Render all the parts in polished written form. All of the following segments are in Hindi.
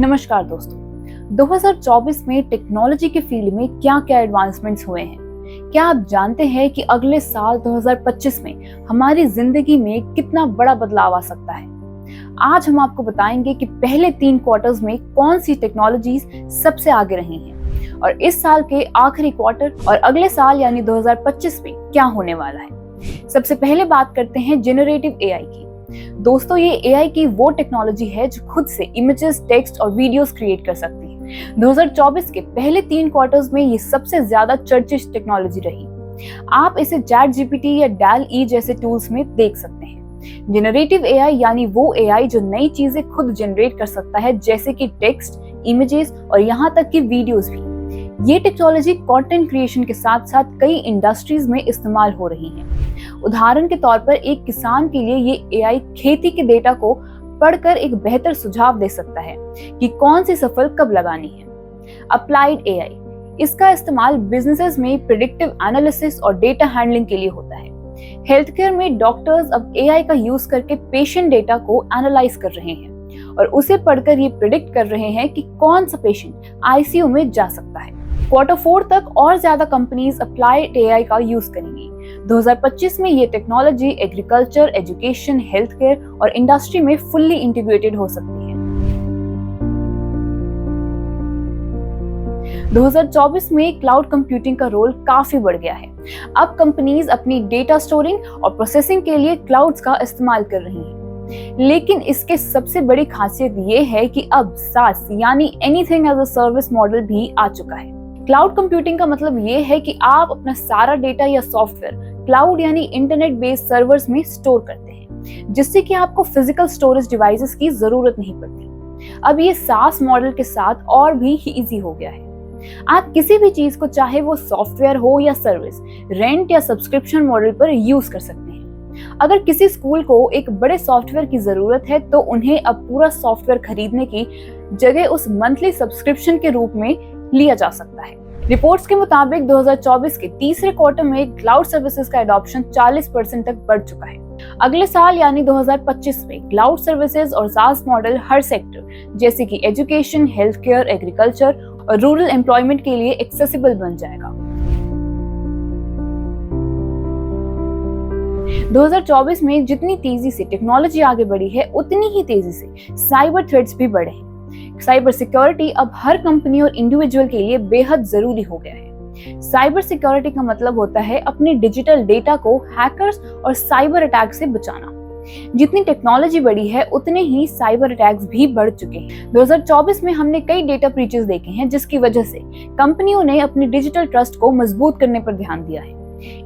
नमस्कार दोस्तों, 2024 में टेक्नोलॉजी के फील्ड में क्या-क्या एडवांसमेंट्स हुए हैं? क्या आप जानते हैं कि अगले साल 2025 में हमारी जिंदगी में कितना बड़ा बदलाव आ सकता है? आज हम आपको बताएंगे कि पहले 3 क्वार्टर्स में कौन सी टेक्नोलॉजीज सबसे आगे रही हैं और इस साल के आखिरी क्वार्टर और अगले साल यानी 2025 में क्या होने वाला है। सबसे पहले बात करते हैं जेनरेटिव एआई की। दोस्तों, ये एआई की वो टेक्नोलॉजी है जो खुद से इमेजेस, टेक्स्ट और वीडियोस क्रिएट कर सकती है। 2024 के पहले 3 क्वार्टर्स में ये सबसे ज्यादा चर्चित टेक्नोलॉजी रही। आप इसे चैट जीपीटी या DALL-E जैसे टूल्स में देख सकते हैं। जेनरेटिव एआई यानी वो एआई जो नई चीजें खुद जनरेट कर सकता है, जैसे कि टेक्स्ट, इमेजेस और यहाँ तक कि वीडियोस भी। ये टेक्नोलॉजी कंटेंट क्रिएशन के साथ साथ कई इंडस्ट्रीज में इस्तेमाल हो रही है। उदाहरण के तौर पर एक किसान के लिए ये एआई खेती के डेटा को पढ़कर एक बेहतर सुझाव दे सकता है कि कौन सी फसल कब लगानी है। अप्लाइड एआई, इसका इस्तेमाल बिजनेसेस में प्रिडिक्टिव एनालिसिस और डेटा हैंडलिंग के लिए होता है। हेल्थ केयर में डॉक्टर्स अब एआई का यूज करके पेशेंट डेटा को एनालाइज कर रहे हैं और उसे पढ़कर ये प्रिडिक्ट कर रहे हैं कि कौन सा पेशेंट आईसीयू में जा सकता है। Q4 तक और ज्यादा कंपनीज अप्लाइड एआई का यूज करेंगी। 2025 में ये technology agriculture, education, health care और इंडस्ट्री में फुल्ली इंटीग्रेटेड हो सकती है। 2024 में क्लाउड कंप्यूटिंग का रोल काफी बढ़ गया है। अब कंपनीज अपनी डेटा स्टोरिंग और प्रोसेसिंग के लिए क्लाउड्स का इस्तेमाल कर रही हैं। लेकिन इसके सबसे बड़ी खासियत ये है कि अब SaaS यानी anything as a service model भी आ चुका है। क्लाउड कंप्यूटिंग का मतलब ये है कि आप अपना सारा डेटा या सॉफ्टवेयर क्लाउड यानी इंटरनेट बेस्ड सर्वर्स में स्टोर करते हैं, जिससे कि आपको फिजिकल स्टोरेज डिवाइसेस की जरूरत नहीं पड़ती। अब ये SaaS मॉडल के साथ और भी इजी हो गया है। आप किसी भी चीज को, चाहे वो सॉफ्टवेयर हो या सर्विस, रेंट या सब्सक्रिप्शन मॉडल पर यूज कर सकते हैं। अगर किसी स्कूल को एक बड़े सॉफ्टवेयर की जरूरत है तो उन्हें अब पूरा सॉफ्टवेयर खरीदने की जगह उस मंथली सब्सक्रिप्शन के रूप में लिया जा सकता है। रिपोर्ट्स के मुताबिक 2024 के तीसरे क्वार्टर में क्लाउड सर्विसेज का एडॉप्शन 40% तक बढ़ चुका है। अगले साल यानी 2025 में क्लाउड सर्विसेज और SaaS मॉडल हर सेक्टर जैसे कि एजुकेशन, हेल्थ केयर, एग्रीकल्चर और रूरल एम्प्लॉयमेंट के लिए एक्सेसिबल बन जाएगा। 2024 में जितनी तेजी से टेक्नोलॉजी आगे बढ़ी है, उतनी ही तेजी से साइबर थ्रेट्स भी बढ़े हैं। साइबर सिक्योरिटी अब हर कंपनी और इंडिविजुअल के लिए बेहद जरूरी हो गया है। साइबर सिक्योरिटी का मतलब होता है अपने डिजिटल डेटा को हैकर्स और साइबर अटैक से बचाना। जितनी टेक्नोलॉजी बढ़ी है, उतने ही साइबर अटैक्स भी बढ़ चुके हैं। 2024 में हमने कई डेटा ब्रीचेस देखे हैं, जिसकी वजह से कंपनियों ने अपने डिजिटल ट्रस्ट को मजबूत करने पर ध्यान दिया है।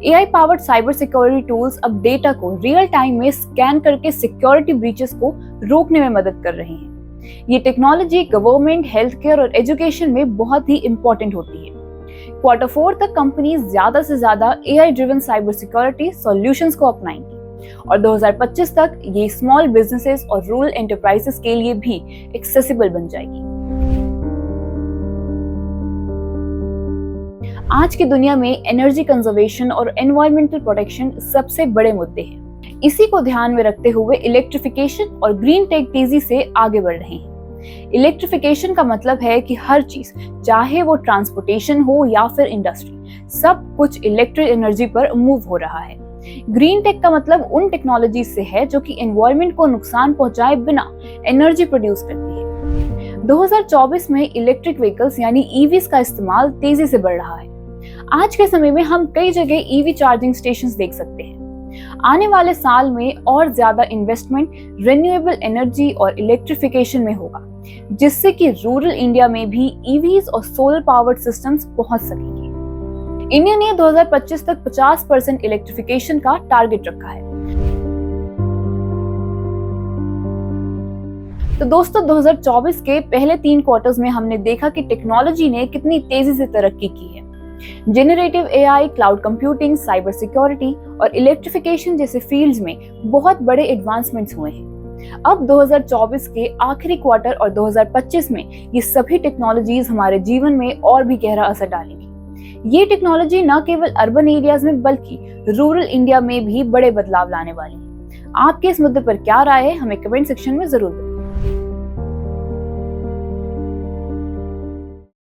AI powered cyber security tools अब डेटा को रियल टाइम में स्कैन करके सिक्योरिटी ब्रीचेस को रोकने में मदद कर रहे हैं। ये टेक्नोलॉजी गवर्नमेंट, हेल्थ केयर और एजुकेशन में बहुत ही इंपॉर्टेंट होती है। Q4 तक कंपनीज ज्यादा से ज्यादा AI driven cyber security solutions को अपनाएंगी और 2025 तक ये स्मॉल बिजनेसेस और रूरल एंटरप्राइजेस के लिए भी एक्सेसिबल बन जाएगी। आज की दुनिया में एनर्जी कंजर्वेशन और एनवायरमेंटल प्रोटेक्शन सबसे बड़े मुद्दे हैं। इसी को ध्यान में रखते हुए इलेक्ट्रिफिकेशन और ग्रीन टेक तेजी से आगे बढ़ रहे हैं। इलेक्ट्रिफिकेशन का मतलब है कि हर चीज, चाहे वो ट्रांसपोर्टेशन हो या फिर इंडस्ट्री, सब कुछ इलेक्ट्रिक एनर्जी पर मूव हो रहा है। ग्रीन टेक का मतलब उन टेक्नोलॉजी से है जो कि एनवायरमेंट को नुकसान पहुंचाए बिना एनर्जी प्रोड्यूस करती है। 2024 में इलेक्ट्रिक व्हीकल्स यानी ईवीज का इस्तेमाल तेजी से बढ़ रहा है। आज के समय में हम कई जगह ईवी चार्जिंग स्टेशंस देख सकते हैं। आने वाले साल में और ज्यादा इन्वेस्टमेंट रिन्यूएबल एनर्जी और इलेक्ट्रिफिकेशन में होगा, जिससे कि रूरल इंडिया में भी ईवीज और सोलर पावर्ड सिस्टम्स पहुंच सकेंगे। इंडिया ने 2025 तक 50% इलेक्ट्रिफिकेशन का टारगेट रखा है। तो दोस्तों, 2024 के पहले 3 क्वार्टर्स में हमने देखा कि टेक्नोलॉजी ने कितनी तेजी से तरक्की की है। Generative AI, cloud computing, cyber security और इलेक्ट्रिफिकेशन जैसे फील्ड्स में बहुत बड़े एडवांसमेंट्स हुए हैं। अब 2024 के आखिरी क्वार्टर और 2025 में ये सभी टेक्नोलॉजीज हमारे जीवन में और भी गहरा असर डालेंगी। ये टेक्नोलॉजी न केवल अर्बन एरियाज में बल्कि रूरल इंडिया में भी बड़े बदलाव लाने वाली है। आपके इस मुद्दे पर क्या राय है, हमें कमेंट सेक्शन में जरूर बताएं।